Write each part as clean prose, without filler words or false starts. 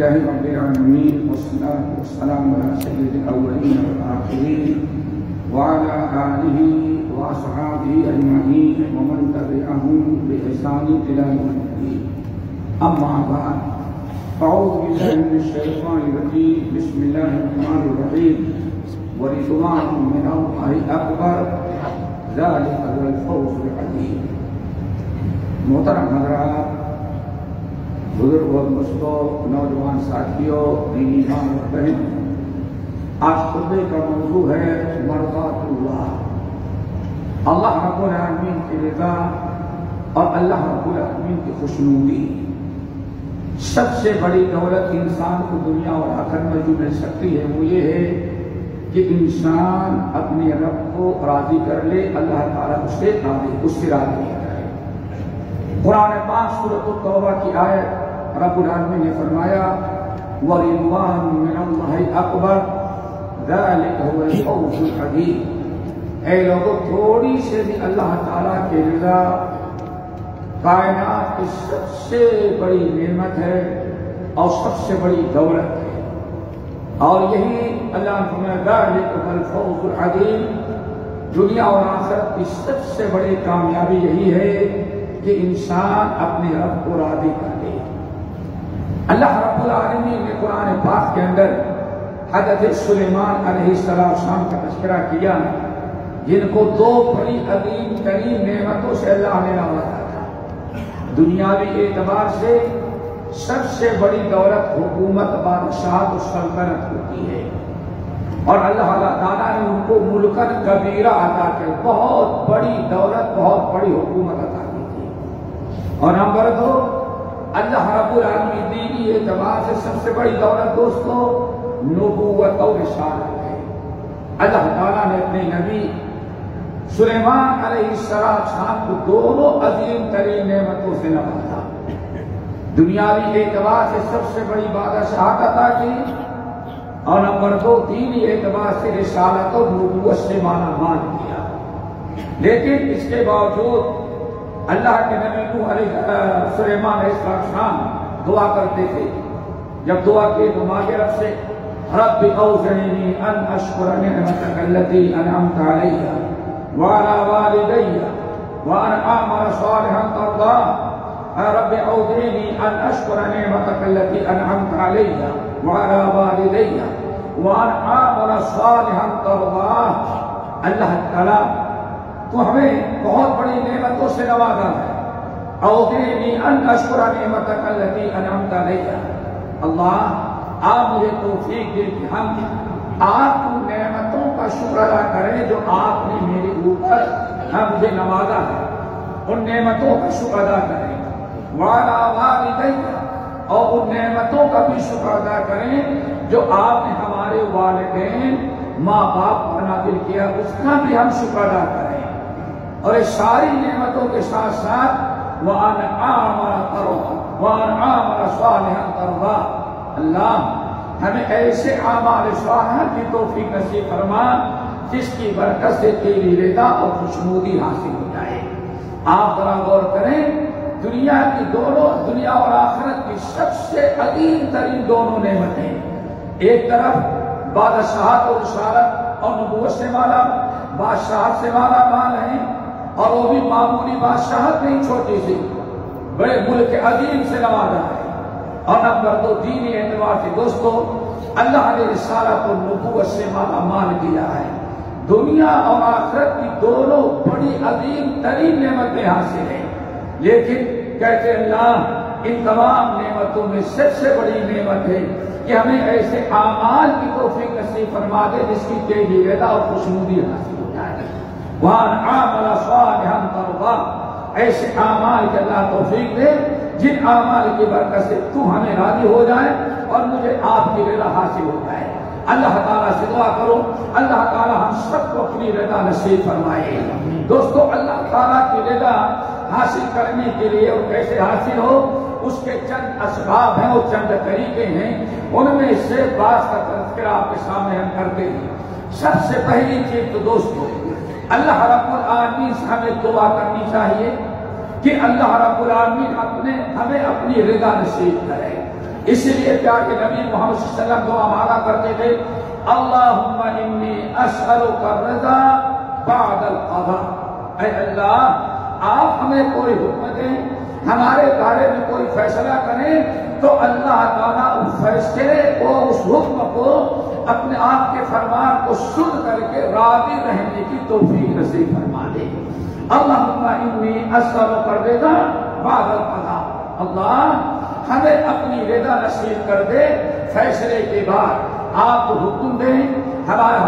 لله رب العالمين والصلاة والسلام على سيد الأولين والآخرين وعلى آله وأصحابه أجمعين ومن تبعهم بإحسان إلى يوم الدين. أما بعد، أعوذ بالله من الشيطان الرجيم. بسم الله الرحمن الرحيم. ورضوان من الله أكبر ذلك هو الفوز العظيم. محترم حضرات، بزرگ اور دوستوں، نوجوان ساتھیوں، دینی ماں اور بہن، آج خطبے کا موضوع ہے مرضات اللہ، اللہ رب العالمین کی رضا اور اللہ رب العالمین کی خوشنودی۔ سب سے بڑی دولت انسان کو دنیا اور آخرت میں جو مل سکتی ہے وہ یہ ہے کہ انسان اپنے رب کو راضی کر لے، اللہ تعالیٰ اس سے راضی ہو جائے۔ قرآن پاک سورۃ التوبہ کی آیت رب العالمین نے فرمایا وَرِضْوَانٌ مِّنَ اللَّهِ أَكْبَرُ ذَلِكَ هُوَ الْفَوْزُ الْعَظِيمُ۔ اے لوگوں، تھوڑی سے بھی اللہ تعالیٰ کی رضا کائنات کی سب سے بڑی نعمت ہے اور سب سے بڑی دولت ہے، اور یہی اللہ نے فرمایا ذَلِكَ هُوَ الْفَوْزُ الْعَظِيمُ۔ دنیا اور آخرت کی سب سے بڑی کامیابی یہی ہے کہ انسان اپنے رب کو راضی کر لے۔ اللہ رب العالمین نے قرآن پاک کے اندر حضرت سلیمان علیہ السلام کا تذکرہ کیا، جن کو دو بڑی عظیم ترین نعمتوں سے اللہ نے نوازا تھا۔ دنیاوی اعتبار سے سب سے بڑی دولت حکومت، بادشاہت و سلطنت ہوتی ہے، اور اللہ تعالیٰ نے ان کو ملکن کبیرہ عطا کر بہت بڑی دولت، بہت بڑی حکومت عطا کی تھی۔ اور نمبر دو، اللہ رب العالمین دینی اعتبار سے سب سے بڑی دولت دوستو نبوت اور رسالت ہے۔ اللہ تعالیٰ نے اپنے نبی سلیمان علیہ السلام کو دونوں عظیم ترین نعمتوں سے نوازا۔ دنیاوی اعتبار سے سب سے بڑی بادشاہت عطا کی، اور نمبر دو دینی اعتبار سے رسالت اور نبوت سے مالا مال کیا۔ لیکن اس کے باوجود اللہ کے نبی سلیمان علیہ السلام دعا کرتے تھے، جب دعا کی تو مانگے رب سے رب اوزعنی ان اشکر نعمتک التی انعمت علی وعلی والدی وان اعمل صالحا ترضاه۔ رب اوزعنی ان اشکر نعمتک التی انعمت علی وعلی والدی وان اعمل صالحا ترضاه۔ اللہ تعالیٰ تو ہمیں بہت بڑی نعمتوں سے نوازا ہے۔ اوزعنی ان اشکر نعمتک التی انعمت علی۔ اللہ، آپ مجھے توفیق دے کہ ہم آپ کی نعمتوں کا شکر ادا کریں جو آپ نے میرے اوپر مجھے نوازا ہے، ان نعمتوں کا شکر ادا کریں۔ وعلی والدی، اور ان نعمتوں کا بھی شکر ادا کریں جو آپ نے ہمارے والدین ماں باپ پر نازل کیا، اس کا بھی ہم شکر ادا کریں۔ اور اس ساری نعمتوں کے ساتھ ساتھ وَأَنْ عَامَلَ صَالِحًا تَرْضَاهُ۔ اللہ، ہمیں ایسے اعمال صالحہ کی توفیق نصیب فرما جس کی برکت سے تیری رضا اور خوشنودی حاصل ہو جائے۔ آپ ذرا غور کریں، دنیا کی دونوں، دنیا اور آخرت کی سب سے عظیم ترین دونوں نعمتیں، ایک طرف بادشاہت اور رسالت اور نبوت سے مالا، بادشاہت سے مالا مال ہیں، اور وہ بھی معمولی بادشاہت نہیں، چھوٹی سی، بڑے ملک عظیم سے نوازا ہے۔ اور نمبر دو دینی اعتبار سے دوستو اللہ نے رسالت اور نبوت سے مالا مال کیا ہے۔ دنیا اور آخرت کی دونوں بڑی عظیم ترین نعمتیں حاصل ہیں، لیکن کہتے اللہ ان تمام نعمتوں میں سب سے بڑی نعمت ہے کہ ہمیں ایسے اعمال کی توفیق نصیب فرما دے جس کی تیری رضا اور خوشنودی حاصل ہو جائے۔ وَأَنْ عَامَلَ صَالِحًا تَرْضَاهُ، ایسے اعمال کے اللہ توفیق دے جن اعمال کی برکت سے تو ہمیں راضی ہو جائے اور مجھے آپ کی رضا حاصل ہو جائے۔ اللہ تعالیٰ سے دعا کرو اللہ تعالیٰ ہم سب کو اپنی رضا نصیب فرمائے۔ دوستو، اللہ تعالیٰ کی رضا حاصل کرنے کے لیے اور کیسے حاصل ہو، اس کے چند اسباب ہیں اور چند طریقے ہیں، ان میں سے بعض کا تذکرہ آپ کے سامنے ہم کرتے ہیں۔ سب سے پہلی چیز تو دوستو اللہ رب العالمین سے ہمیں دعا کرنی چاہیے کہ اللہ رب العالمین ہمیں اپنی رضا نصیب کرے۔ اسی لیے پیارے نبی محمد صلی اللہ علیہ وسلم دعا مانگا کرتے تھے اللہم انی اسألک الرضا بعد القضاء، اے اللہ آپ ہمیں کوئی حکم دیں، ہمارے بارے میں کوئی فیصلہ کریں تو اللہ تعالیٰ اس فیصلے کو، اس حکم کو، اپنے آپ کے فرمان کو سن کر کے راضی رہنے کی توفیق نصیب فرما دے۔ اللہم انی اسألک الرضا بعد القضاء، اللہ ہمیں اپنی رضا نصیب کر دے فیصلے کے بعد، آپ حکم دیں، ہمارے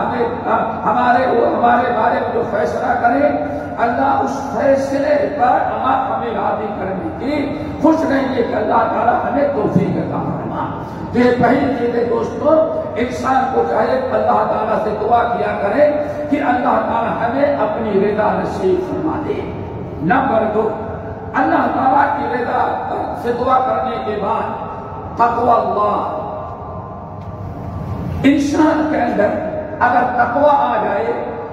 بارے میں جو فیصلہ کریں اللہ اس فیصلے پر آپ ہمیں راضی کرنے کی خوش رہیں کہ اللہ تعالیٰ ہمیں توفیق عطا فرما۔ تو یہ پہلی چیز ہے دوستو، انسان کو چاہے اللہ تعالیٰ سے دعا کیا کرے کہ اللہ تعالیٰ ہمیں اپنی رضا نصیب فرما دے۔ نمبر 2، اللہ تعالیٰ کی رضا سے دعا کرنے کے بعد تقوی اللہ، انسان کے اندر اگر تقوی آ جائے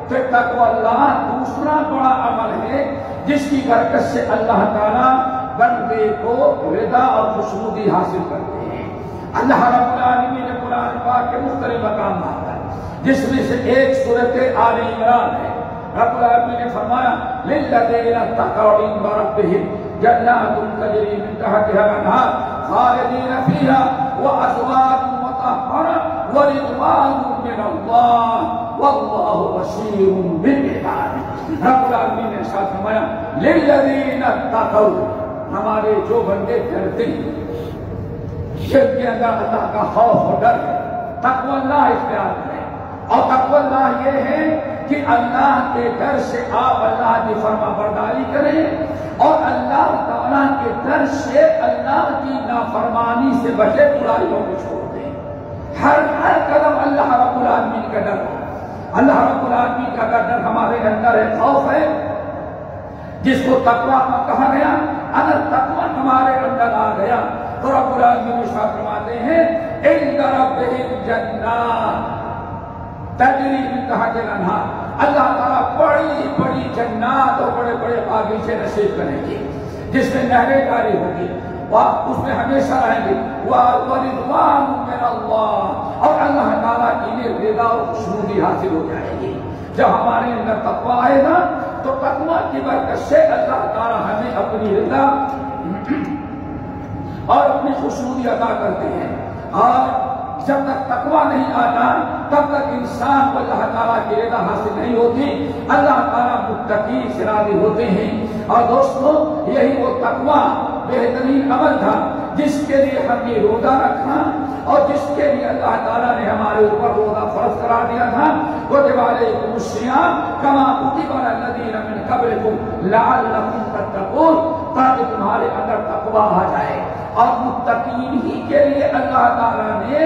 تو تقوی اللہ دوسرا بڑا عمل ہے جس کی برکت سے اللہ تعالیٰ بندے کو رضا اور خوشنودی حاصل کرتے ہیں۔ اللہ رب العالمین نے قرآن پاک کے مختلف مقام ہے جس میں سے ایک سورۃ آل عمران ہے۔ رب العالمین نے فرمایا للذین اتقوا عند ربہم جنات تجری من تحتها الانہار خالدین فیہا وازواج مطہرہ ورضوان من اللہ واللہ بصیر بالعباد۔ رب العالمین نے ارشاد فرمایا للذین اتقوا، ہمارے جو بندے ڈرتے ہیں، جن کے اندر اللہ کا خوف اور ڈر ہے، تقوی اللہ اختیار کریں۔ اور تقوی اللہ یہ ہے کہ اللہ کے ڈر سے آپ اللہ کی فرما برداری کریں اور اللہ تعالیٰ کے ڈر سے اللہ کی نافرمانی سے بچے، برائیوں کو چھوڑ دیں۔ ہر قدم اللہ رب العالمین کا ڈر ہو، اللہ رب العالمین کا ڈر ہمارے اندر ہے، خوف ہے جس کو تقویٰ کہا گیا۔ اگر تقویٰ ہمارے اندر آ گیا تو رب العالمین ارشاد فرماتے ہیں عند ربہم جنات تجری من تحتها الانہار، اللہ تعالیٰ بڑی بڑی جنات اور بڑے بڑے باغیچے نصیب کریں گے جس میں نہریں جاری ہوگی، اس میں ہمیشہ رہیں گے، ورضوان من اللہ، اور اللہ تعالیٰ کی رضا اور خوشنودی حاصل ہو جائے گی۔ جب ہمارے اندر تقویٰ آئے گا تو تقویٰ کی برکت سے اللہ تعالیٰ ہمیں اپنی رضا اور اپنی خوشنودی عطا کرتے ہیں۔ اور جب تک تقویٰ نہیں آتا تب تک انسان کو اللہ تعالیٰ کی رضا حاصل نہیں ہوتی، اللہ تعالیٰ متقی سے راضی ہوتے ہیں۔ اور دوستو یہی وہ تقویٰ بہترین عمل تھا جس کے لیے ہم نے روزہ رکھا اور جس کے لیے اللہ تعالیٰ نے ہمارے اوپر روزہ فرض قرار دیا تھا، کتب علیکم الصیام کما کتب علی الذین من قبلکم لعلکم تتقون، تاکہ تمہارے اندر تقویٰ آ جائے۔ اور متقین ہی کے لیے اللہ تعالیٰ نے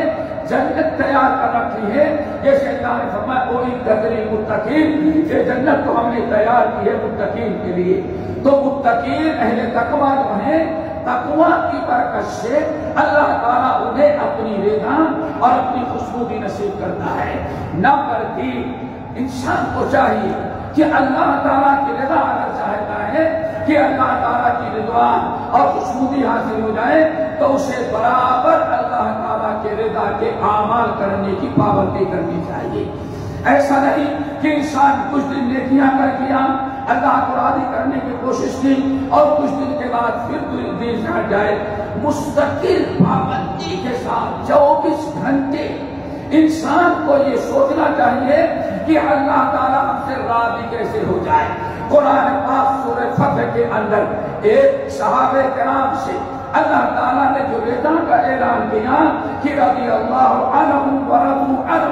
جنت تیار کر رکھی ہے، جیسے اللہ نے فرمایا اعدت للمتقین، یہ جنت تو ہم نے تیار کی ہے متقین کے لیے۔ تو متقین اہل تقویٰ جو ہیں، تقویٰ کی برکت سے اللہ تعالیٰ انہیں اپنی رضا اور اپنی خوشنودی نصیب کرتا ہے۔ نمبر 3، انسان کو چاہیے کہ اللہ تعالیٰ کی رضا اگر چاہتا ہے کہ اللہ تعالیٰ کی رضوان اور خوشنودی حاصل ہو جائے تو اسے برابر اللہ تعالیٰ کے رضا کے اعمال کرنے کی پابندی کرنی چاہیے۔ ایسا نہیں کہ انسان کچھ دن نیکیاں کر کیا، اللہ کو راضی کرنے کی کوشش کی اور کچھ دن کے بعد پھر دین سے ہٹ جائے۔ مستقل پابندی کے ساتھ 24 گھنٹے انسان کو یہ سوچنا چاہیے کہ اللہ تعالیٰ ہم سے راضی کیسے ہو جائے۔ قرآن پاک سورہ فتح کے اندر ایک صحابہ کرام سے اللہ تعالیٰ نے جو رضا کا اعلان کیا کہ رضی اللہ عنہم ورضوا عنہ،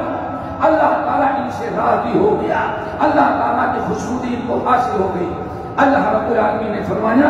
اللہ تعالیٰ ان سے راضی ہو گیا، اللہ تعالیٰ کی خوشنودی ان کو حاصل ہو گئی۔ اللہ رب العالمین نے فرمایا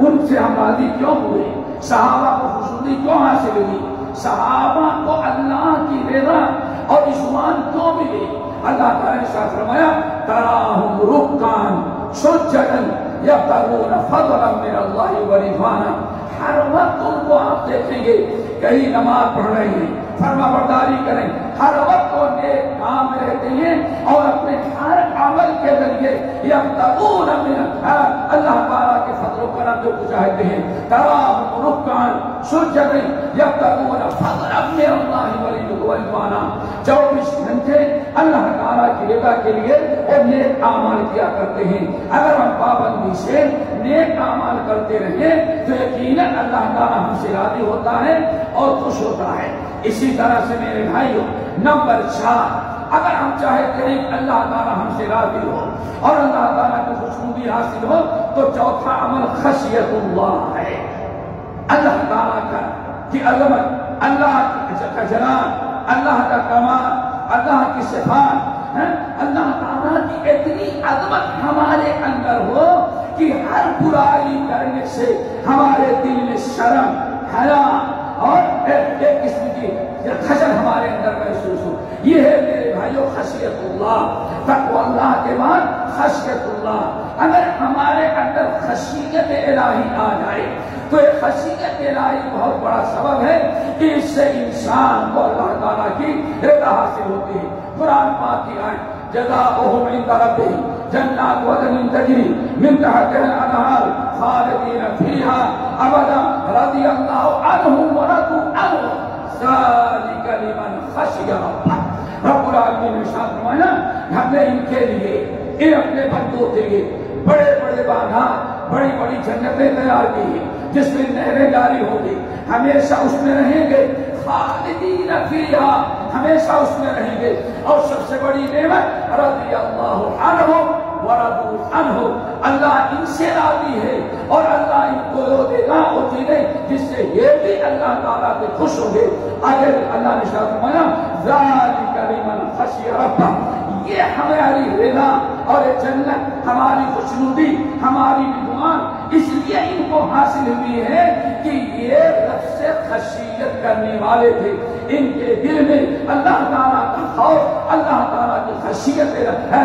ان سے ہم راضی کیوں ہوئے، صحابہ کو خوشنودی کیوں حاصل ہوئی، صحابہ کو اللہ کی رضا اور رضوان کیوں ملی۔ اللہ تعالیٰ نے ساتھ فرمایا تراہم رکعاً سجداً یبتغون فضلا من اللہ ورضوانا، ہر وقت ان کو آپ دیکھیں گے کہیں نماز پڑھ رہے ہیں، فرما برداری کریں، ہر وقت وہ نیک کام میں رہتے ہیں اور اپنے ہر عمل کے ذریعے لیے یبتغون من اللہ تعالیٰ کے فضل و کرم جو چاہتے ہیں تراہم رکعا سجدا یبتغون فضلا من اللہ ورضوانا 24 گھنٹے اللہ تعالیٰ کی رضا کے لیے اور نیک اعمال کیا کرتے ہیں. اگر ہم پابندی سے نیک اعمال کرتے رہیں تو یقیناً اللہ تعالیٰ ہم سے راضی ہوتا ہے اور خوش ہوتا ہے. اسی طرح سے میرے بھائیوں نمبر 4 اگر ہم چاہتے ہیں کہ اللہ تعالیٰ ہم سے راضی ہو اور اللہ تعالیٰ کی خوشنودی حاصل ہو تو چوتھا عمل خشیت اللہ ہے. اللہ تعالیٰ کی عظمت، اللہ کا جلال، اللہ کا کمال، اللہ کی صفات، اللہ تعالیٰ کی اتنی عظمت ہمارے اندر ہو کہ ہر برائی کرنے سے ہمارے دل میں شرم، حیا اور ایک قسم کی خجل ہمارے اندر محسوس ہو. یہ ہے میرے بھائیوں خشیت اللہ. تقوی اللہ کے بعد خشیت اللہ. اگر ہمارے اندر خشیت الہی آ جائے تو یہ خشیت الہی بہت بڑا سبب ہے کہ اس سے انسان کو اللہ تعالیٰ کی رضا حاصل ہوتی ہے. قرآن پاک کی آیت جزاؤہم عند ربہم جنات عدن تجری من تحتہا الانہار خالدین فیہا ابدا رضی اللہ عنہم ورضوا عنہ ذالک لمن خشی ربہ. رب العالمین نے ارشاد فرمایا ہم نے ان کے لیے، ان اپنے بندوں کے لیے بڑے بڑے باغات، بڑی بڑی جنتیں تیار کی ہیں جس میں نہریں جاری ہوگی، ہمیشہ اس میں رہیں گے. خالدین فیہا ہمیشہ اس میں رہیں گے. اور سب سے بڑی نعمت رضی اللہ عنہ ورضوا عنہ، اللہ ان سے راضی ہے اور اللہ ان کو وہ دے گا وہ چیزیں جس سے یہ بھی اللہ تعالیٰ سے خوش ہوں گے. آگے اللہ نے ارشاد فرمایا ذالک لمن خشی ربہ. یہ ہماری رضا اور یہ جنت، ہماری خوشنودی، ہماری بدعان اس لیے ان کو حاصل ہوئی ہے کہ یہ رب سے خشیت کرنے والے تھے. ان کے دل میں اللہ تعالیٰ کا خوف، اللہ تعالیٰ کی خشیت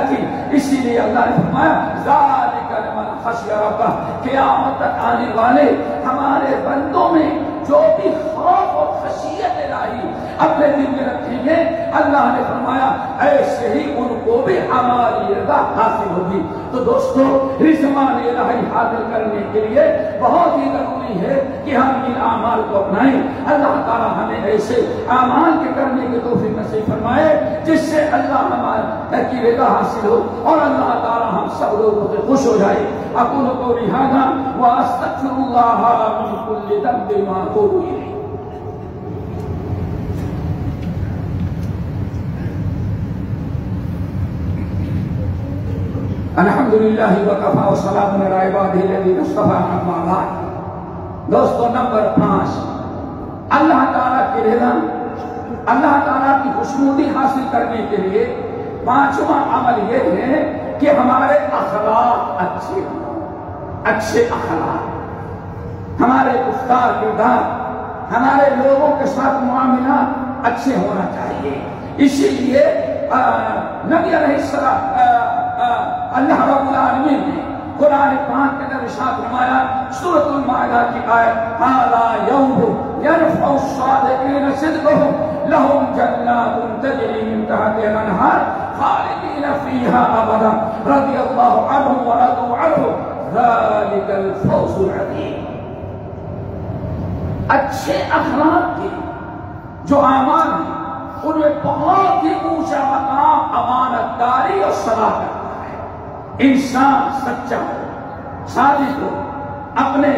تھی. اسی لیے اللہ نے فرمایا ذالک لمن خشی ربہ. قیامت تک آنے والے ہمارے بندوں میں جو بھی خوف اور خشیت الہی اپنے دل میں رکھیں گے اللہ نے فرمایا ایسے ہی ان کو بھی ہماری رضا حاصل ہوگی. تو دوستو رضوان الہی حاصل کرنے کے لیے بہت ہی ضروری ہے کہ ہم ان اعمال کو اپنائیں. اللہ تعالیٰ ہمیں ایسے اعمال کے کرنے کی توفیق نصیب فرمائے جس سے اللہ ہمارے کی رضا حاصل ہو اور اللہ تعالیٰ ہم سب لوگوں سے خوش ہو جائے. اقول قولی ھذا واستغفر اللہ من کل ذنب واتوب الیہ. الحمدللہ وکفی وسلام علی عبادہ الذین اصطفی اما بعد. دوستو نمبر 5 اللہ تعالیٰ کی رضا، اللہ تعالیٰ کی خوشنودی حاصل کرنے کے لیے 5واں عمل یہ ہے کہ ہمارے اخلاق اچھے ہوں. اچھے اخلاق، ہمارے گفتار کردار، ہمارے لوگوں کے ساتھ معاملات اچھے ہونا چاہیے. اسی لیے نبی علیہ السلام اللہ رب العالمین نے قرآن پاک کے اندر ارشاد فرمایا سورۃ المائدہ کی آیت ھذا یوم یرفع الصادقین صدقهم لهم جنات تجری من تحتها الانہار خالدین فیہا ابدا رضی اللہ عنہم ورضوا عنہ ذالک الفوز العظیم. اچھے اخلاق کے جو اعمال ہیں ان میں بہت ہی اونچا مقام امانت داری اور صداقت کا ہے. انسان سچا ہو، صادق ہو، اپنے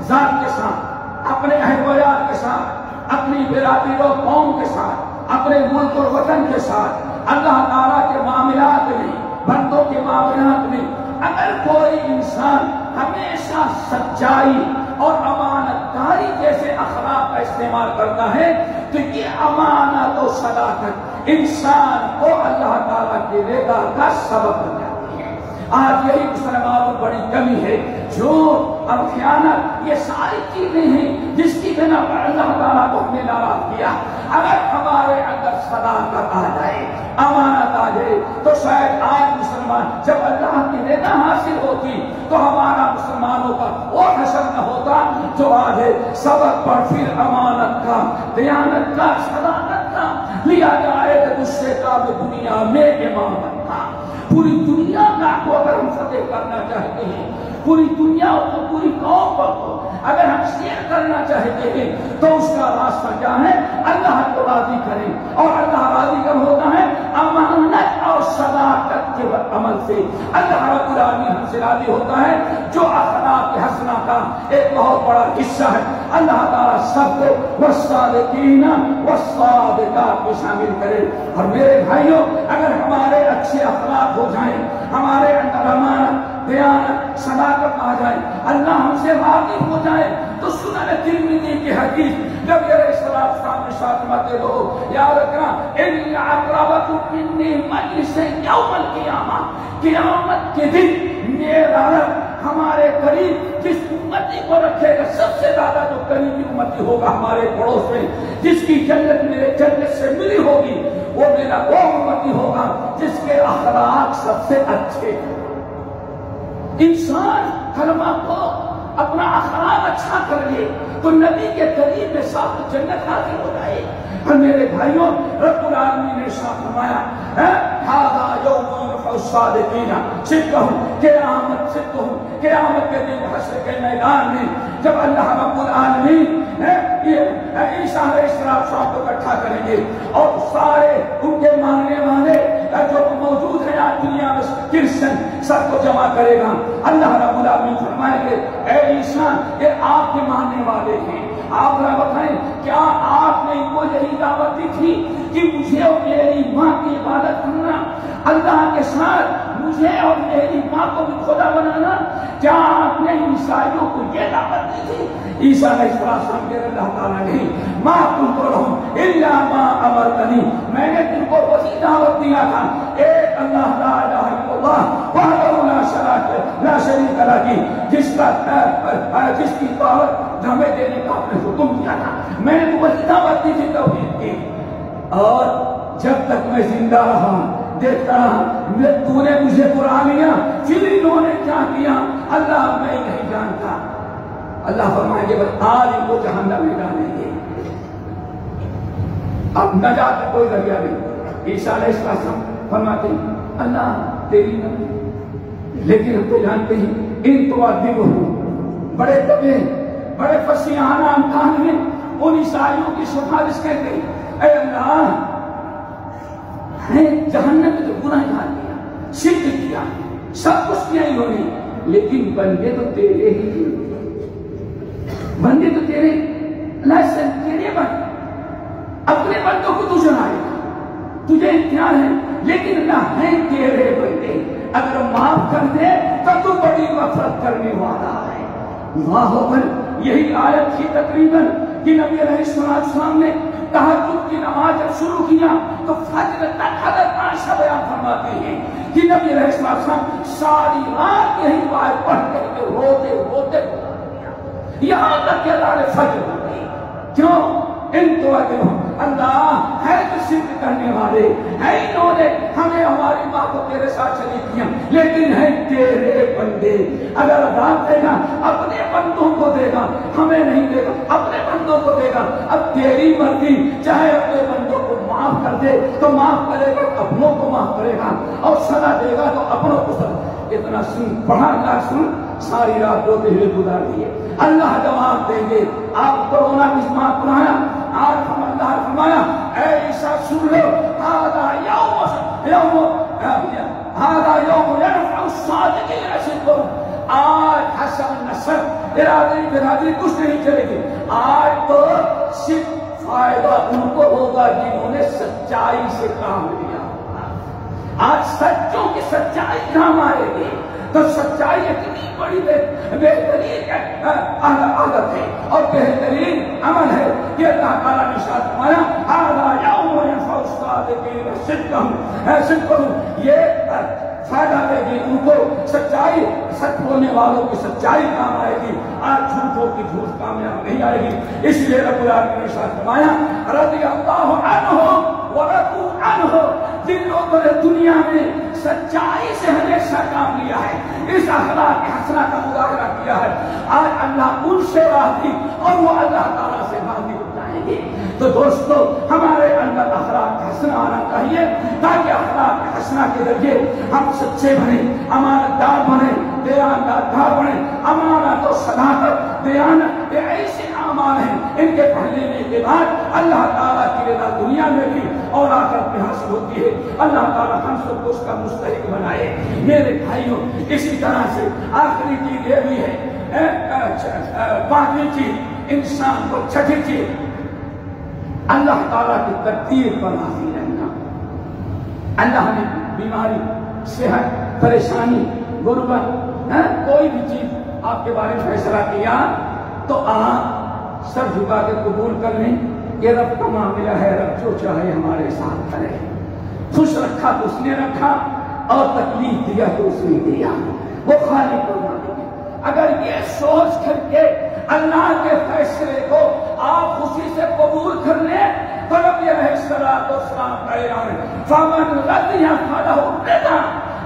ذات کے ساتھ، اپنے اہل و عیال کے ساتھ، اپنی برادری و قوم کے ساتھ، اپنے ملک اور وطن کے ساتھ، اللہ تعالیٰ کے معاملات میں، بندوں کے معاملات میں اگر کوئی انسان ہمیشہ سچائی اور امانت داری جیسے اخلاق کا استعمال کرتا ہے تو یہ امانت و صداقت انسان کو اللہ تعالیٰ کی رضا کا سبب بن جاتی ہے. آج یہی مسلمانوں میں بڑی کمی ہے. جھوٹ اور خیانت یہ ساری چیزیں ہیں جس کی بنا پر اللہ تعالیٰ کو ہم نے ناراض کیا. اگر ہمارے اندر صداقت آ جائے، امانت آ جائے تو شاید آج مسلمان جب اللہ کی رضا حاصل ہوتی تو ہمارا مسلمانوں کا وہ حشر نہ ہوتا جو آج ہے. سبق پر پھر امانت کا، دیانت کا، صداقت کا لیا جائے تو دوسرے کا دنیا میں امامت کا، پوری دنیا کا فتح کرنا چاہتے ہیں، پوری دنیا کو، پوری قوم کو اگر ہم شیئر کرنا چاہتے ہیں تو اس کا راستہ کیا ہے؟ اللہ کو راضی کریں، اور اللہ راضی کب ہوتا ہے؟ امانت اور صداقت کے عمل سے اللہ رب العالمین ہم سے راضی ہوتا ہے، جو اخلاق حسنہ کا ایک بہت بڑا حصہ ہے۔ اللہ تعالیٰ سب کو والصادقین والصادقات میں شامل کرے۔ اور میرے بھائیوں، اگر ہمارے اچھے اخلاق ہو جائیں، ہمارے اندر امانت، دیانت، صداقت آ جائے، اللہ ہم سے راضی ہو جائے، تو سنن ترمذی کی حدیث جب یہ السلام سامنے ساتھ ماتے ہو، یاد رکھنا ان اقربکم منی مجلس یوم القیامہ، قیامت کے دن میرا رب ہمارے قریب جس امتی کو رکھے گا، سب سے زیادہ جو قریبی امتی ہوگا ہمارے پڑوس میں، جس کی جنت میرے جنت سے ملی ہوگی، وہ میرا وہ امتی ہوگا جس کے اخلاق سب سے اچھے ہیں۔ انسان کلمہ کو اپنا اخلاق اچھا کر لے تو نبی کے قریب میں صاحب جنت حاصل ہو جائے۔ اور میرے بھائیوں، رب العالمین نے ارشاد فرمایا ھذا یوم یرفع الصادقین صدقہم، قیامت کے دن حشر کے میدان میں جب اللہ رب العالمین عیسیٰ علیہ السلام کو اکٹھا کریں گے، اور سارے ان کے ماننے والے جو موجود ہیں آج دنیا میں کرسچن سب کو جمع کرے گا۔ اللہ رب العالمین فرمائیں گے اے عیسیٰ، یہ آپ کے ماننے والے ہیں، آپ نے بتائیں کیا آپ نے ان کو یہی دعوت دی تھی کہ مجھے اور میری ماں کی عبادت کرنا، اللہ کے ساتھ مجھے اور میری ماں کو بھی خدا بنانا؟ کیا آپ نے عیسائیوں کو یہ دعوت دی تھی؟ عیسیٰ علیہ السلام کے اللہ تعالیٰ نے ما قلت لهم الا ما امرتنی، میں نے تم کو وہی دعوت دیا تھا، ایک اللہ لا الہ الا اللہ وحدہ لا شریک لہ، جس کی طاعت ہمیں دینے کا آپ نے حکم دیا تھا، میں نے وہی دعوت دی تھی توحید کی۔ اور جب تک میں زندہ رہا دیکھتا رہا، تو نے مجھے برا لیا، پھر انہوں نے کیا کیا اللہ میں نہیں جانتا۔ اللہ فرمائیں گے بس آج ان کو جہنم میں ڈالیں گے، اب نجات کا کوئی ذریعہ نہیں۔ عیسیٰ علیہ السلام فرماتے ہیں اللہ تیری نبی، لیکن ہم تو جانتے ہیں ان تو آدمی کو بڑے دبے بڑے فصیحانہ انداز میں ان عیسائیوں کی سفارش کہتے ہیں اے اللہ، ہے جہنم میں تو گناہ کیا، شرک کیا، سب کچھ کیا انہوں نے، لیکن بندے تو تیرے ہی، بندے تو تیرے لائسن تیرے بندے، اپنے بندوں کو تو جلائے گا، تجھے اختیار ہے، لیکن اللہ ہے تیرے بندے، اگر معاف کر دے تو تو بڑی غفرت کرنے والا ہے۔ واہ پر یہی آیت تھی تقریباً کہ نبی علیہ السلام نے تہجد کی نماز جب شروع کیا تو فجر تک حضرت عائشہ بیان فرماتے ہیں کہ نبی علیہ السلام ساری رات یہی آیت پڑھ کر کے روتے روتے یہاں تک کہ اللہ نے فجر کر دی۔ کیوں؟ ان تو اللہ ہے تو شرک کرنے والے ہے، انہوں نے ہمیں ہماری ماں کو تیرے ساتھ شریک کیا، لیکن ہے تیرے بندے، اگر عذاب دے گا اپنے بندوں کو دے گا، ہمیں نہیں دے گا، اپنے بندوں کو دے گا۔ اب تیری مرضی، چاہے اپنے بندوں کو معاف کر دے تو معاف کرے گا، اپنوں کو معاف کرے گا، اور سزا دے گا تو اپنوں کو سزا۔ اتنا سن پڑھا اللہ سن، ساری رات روتے ہوئے گزار دیے۔ اللہ جواب دیں گے، آپ کورونا کی بات پڑھایا، آج ہم اللہ فرمایا اے عیسیٰ سن لو، ھذا یوم یرفع الصادقین صدقہم، آج حسن نسب برادری کچھ نہیں چلے گی، آج تو صرف فائدہ ان کو ہوگا جنہوں نے سچائی سے کام لیا۔ آج سچوں کی سچائی کام آئے گی، تو سچائی اتنی بڑی بہترین عادت ہے اور بہترین عمل ہے کہ اللہ تعالیٰ نے ارشاد فرمایا ھذا یوم یرفع الصادقین صدقہم، یہ فائدہ دے گی ان کو سچائی، سچ بولنے والوں کی سچائی کام آئے گی، آج جھوٹوں کی جھوٹ کامیاب نہیں آئے گی۔ اس لیے رب العالمین نے ارشاد فرمایا رضی اللہ عنہم ورضوا عنہ، جن لوگوں نے دنیا میں سچائی سے ہمیشہ کام لیا ہے، اس اخلاق حسنہ کا مظاہرہ کیا ہے، آج اللہ ان سے راضی اور وہ اللہ تعالیٰ سے راضی ہو جائیں گے۔ تو دوستو ہمارے اندر اخلاق حسنہ آنا چاہیے تاکہ اخلاق حسنہ کے ذریعے ہم سچے بنے، امانتدار بنے، دیانتدار بنے۔ امانت و صداقت، دیانت، یہ ایسے اعمال ہیں ان کے پڑھ لینے کے بعد اللہ تعالیٰ کی رضا دنیا میں بھی اور آخرت میں حاصل ہوتی ہے۔ اللہ تعالیٰ ہم سب کو اس کا مستحق بنائے۔ میرے بھائیوں، اسی طرح سے آخری چیز یہ بھی ہے، پانچویں چیز، انسان کو چھٹی چیز اللہ تعالیٰ کی تقدیر پر راضی رہنا۔ اللہ نے بیماری، صحت، پریشانی، غربت، کوئی بھی چیز آپ کے بارے میں فیصلہ کیا تو آپ سر جھکا کے قبول کر لیں، یہ رب کا معاملہ ہے، رب جو چاہے ہمارے ساتھ کرے۔ خوش رکھا تو اس نے رکھا اور تکلیف دیا تو اس نے دیا، وہ خالق اور مالک ہے۔ اگر یہ سوچ کر کے اللہ کے فیصلے کو آپ خوشی سے قبول کر لیں تو نبی علیہ السلام کا اعلان ہے، فَمَنْ رَضِيَ فَلَهُ الرِّضَا۔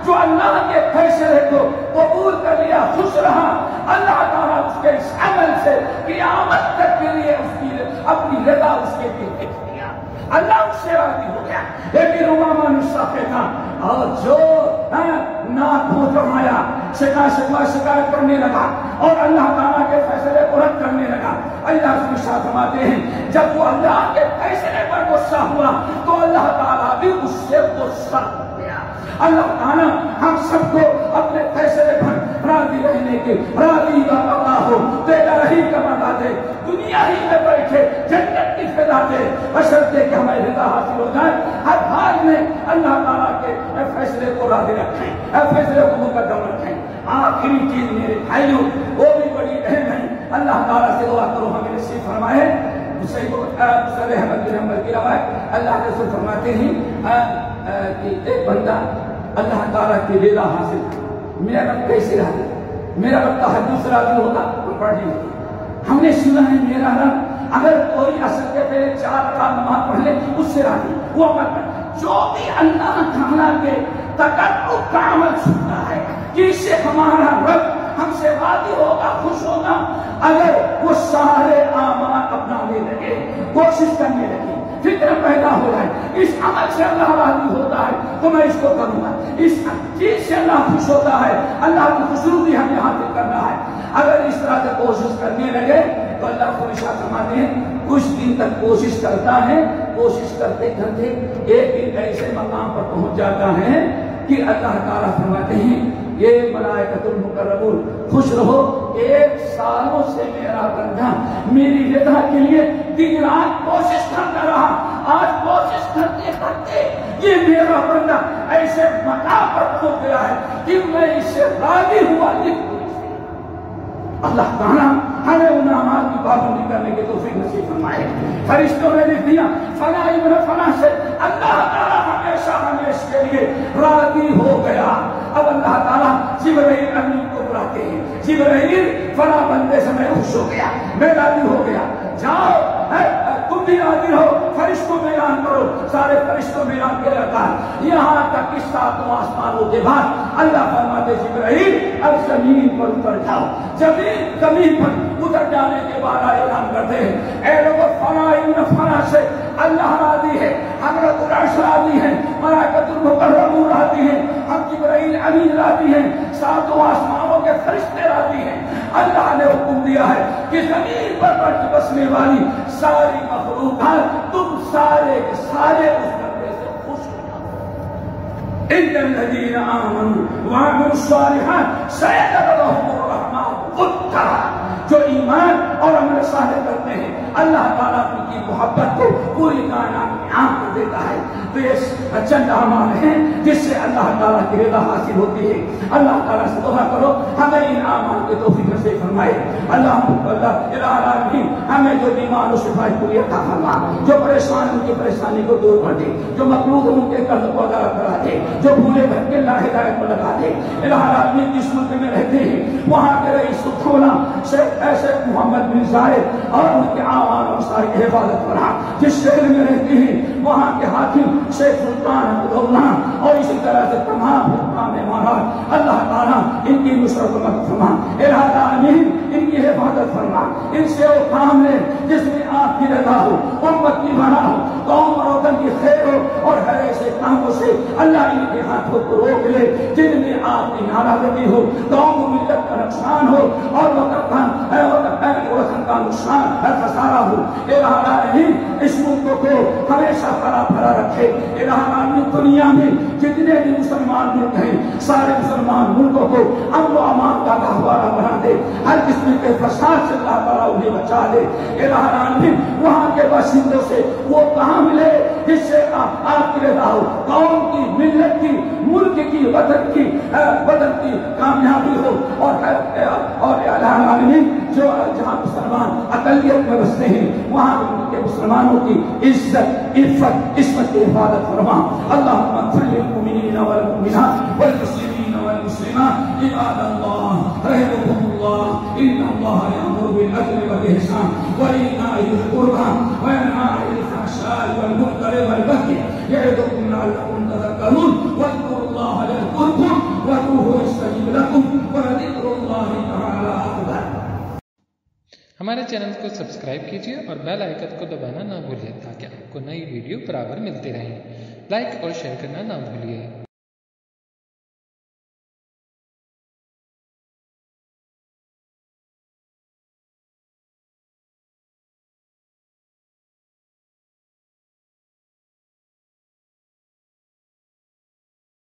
جو اللہ کے فیصلے کو قبول کر لیا، خوش رہا، اللہ تعالیٰ اس کے اس عمل سے قیامت تک کے لیے اس کی اپنی رضا اس کے لیے لکھ دیا، اللہ اس سے راضی ہو گیا۔ لیکن امامہ نصافے تھا اور جو ناک منہ چڑھایا، شکایت کرنے لگا اور اللہ تعالیٰ کے فیصلے کو رد کرنے لگا، اللہ اس کے ساتھ فرماتے ہیں جب وہ اللہ کے فیصلے پر غصہ ہوا تو اللہ تعالیٰ بھی اس سے غصہ ہو گیا۔ اللہ تعالیٰ ہم سب کو اپنے فیصلے پر راضی رہنے کے، راضی کا اللہ ہو، تیرا رہی کا موقع دے، دنیا ہی میں بیٹھے جنت کی فضا دے، بشرطے کہ ہمیں رضا حاصل ہو جائے۔ ہر حال میں اللہ تعالیٰ کے فیصلے کو راضی رکھیں، فیصلے کو مقدم رکھیں۔ آخری چیز میرے بھائیوں، وہ بھی بڑی اہم ہے، اللہ تعالیٰ سے دعا کرو ہمیں نصیب فرمائے۔ احمد بن حنبل کی روایت، اللہ کے رسول فرماتے ہیں کہ ایک بندہ اللہ تعالیٰ کی رضا حاصل، میرا رب کیسے راضی؟ میرا رب تہجد سے راضی ہوگا، پڑھنی ہوگی۔ ہم نے سنا ہے میرا رب اگر کوئی عصر کے پہلے 4 رکعت نماز پڑھ لے اس سے راضی، وہ عمل کر۔ جو بھی اللہ تعالیٰ کے تقرب کا عمل سنتا ہے کہ اس سے ہمارا رب ہم سے راضی ہوگا، خوش ہوگا، اگر وہ سارے اعمال اپنانے لگے، کوشش کرنے لگے، فکر پیدا ہو جائے اس عمل سے اللہ راضی ہوتا ہے تو میں اس کو کروں گا، اس چیز سے اللہ خوش ہوتا ہے، اللہ کی خوشنودی ہمیں حاصل کرنا ہے، اگر اس طرح سے کوشش کرنے لگے تو اللہ کو ارشاد فرماتے ہیں کچھ دن تک کوشش کرتا ہے، کوشش کرتے کرتے ایک دن ایسے مقام پر پہنچ جاتا ہے کہ اللہ تعالیٰ فرماتے ہیں یہ ملائکۃ المقربون خوش رہو، 1 سالوں سے میرا بندہ میری رضا کے لیے دن رات کوشش کرتا رہا، آج کوشش کرتے کرتے یہ میرا بندہ ایسے مقام پر پہنچ گیا ہے کہ میں اس سے راضی ہوا۔ اللہ تعالیٰ ہمیں ان اعمال کی پابندی کرنے کی توفیق نصیب فرمائے۔ فرشتوں نے لکھ دیا فلاں ابن فلاں سے اللہ تعالیٰ ہمیشہ ہمیشہ کے لیے راضی ہو گیا۔ اب اللہ تعالیٰ جبرائیل امین کو بلاتے ہیں، جبرائیل فلاں بندے سے میں خوش ہو گیا، میں راضی ہو گیا، جاؤ تم بھی راضی رہو، فرشتوں میں اعلان کرو، سارے فرشتوں میں اعلان کیا جاتا ہے، یہاں تک کہ 7 آسمانوں کے بعد اللہ فرماتے جبرائیل اب زمین پر اتر جاؤ، زمین پر اتر جانے کے بعد اعلان کرتے ہیں اے لوگوں فلاں ابن فلاں سے اللہ راضی ہے، حضرت العرش راضی ہے، ملائکۃ المقربون راضی ہیں، ہم جبرائیل امین راضی ہیں، 7 آسمانوں کے فرشتے راضی ہیں۔ اللہ نے حکم دیا ہے کہ زمین پر بسنے والی ساری مخلوقات تم سارے کے سارے اس بندے سے خوش ہو جاؤ۔ ان الذین آمنوا وعملوا الصالحات سیجعل لهم الرحمن ودا۔ جو ایمان اور عمل صالح کرتے ہیں اللہ تعالیٰ کی محبت کو پوری کائنات میں عام کر دیتا ہے۔ تو یہ چند اعمال ہیں جس سے اللہ تعالیٰ کی رضا حاصل ہوتی ہے۔ اللہ تعالیٰ سے دعا کرو ہمیں ان اعمال کی توفیق نصیب فرمائے۔ اللہ الہ العالمین ہمیں جو بیمار و شفا پوری عطا فرما، جو پریشان ان کی پریشانی کو دور کر دے، جو مقروض ان کے قرض کو ادا کرا دے، جو بھولے بھٹکے لا ہدایت پر لگا دے۔ الہ العالمین جس ملک میں رہتے ہیں وہاں کے رئیس الدولہ شیخ محمد بن زاید اور ان کے عوام اور ساری کی حفاظت فرما۔ جس شہر میں رہتے ہیں وہاں کے حاکم شیخ سلطان عبداللہ اور اسی طرح سے تمام حکام امارات اللہ تعالیٰ ان کی نصرت و مدد فرما۔ الہ العالمین ان کی حفاظت مدد فرما، ان سے وہ کام لے جس میں آپ کی رضا ہو، امت کی بنا ہو، قوم اور وطن کی خیر ہو، اور ہر ایسے کاموں سے اللہ ان کے ہاتھوں کو روک لے جن میں آپ کی ناراضگی ہو، قوم و ملت کا نقصان ہو اور وطن کا نقصان خسارہ ہو۔ الہ العالمین اس ملک کو ہمیشہ ہرا بھرا رکھے۔ الہ العالمین دنیا میں جتنے بھی مسلمان ملک ہیں سارے مسلمان ملکوں کو امن و امان کا گہوارہ بنا دے، ہر قسم کے فساد سے اللہ تعالیٰ انہیں بچا دے۔ الہ العالمین وہاں کے باشندوں سے وہ کہاں ملے جس سے آپ کی رضا ہو، قوم کی، ملت کی، ملک کی، وطن کی کامیابی ہو، اور الہ العالمین جو جہاں مسلمان اقلیت میں بستے ہیں وہاں کے مسلمانوں کی عزت، عفت، عصمت کی حفاظت فرما۔ اللہم اغفر للمؤمنین والمؤمنات والمسلمین والمسلمات عباد اللہ رحمكم اللہ ان اللہ یأمر بالعدل والإحسان وإیتاء ذی القربى وینہی عن الفحشاء والمنکر والبغی یعظکم لعلکم تذکرون واذکروا اللہ یذکرکم وادعوہ یستجب لکم ولذکر اللہ تعالی اکبر۔ ہمارے چینل کو سبسکرائب کیجیے اور بیل آئیکن کو دبانا نہ بھولیے تاکہ آپ کو نئی ویڈیو برابر ملتی رہیں۔ لائک اور شیئر کرنا نہ بھولیے۔